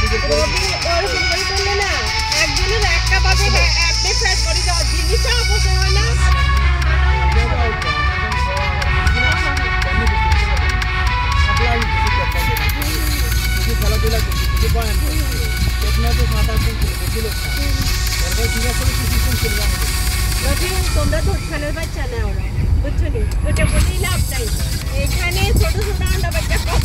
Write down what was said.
না একজনের একটা পাবে অ্যাপ্লিকেশন করে দাও জিনিসটা অপচয় হয় না খেলাধুলা করছি পয়েন্ট টেকনোলজি মাথা ছিল তোমরা তো ওখানের বাচ্চা না ওরা বুঝছো নি ওটা বলেই লাভ নাই এখানে ছোট ছোট আন্ডা বাচ্চা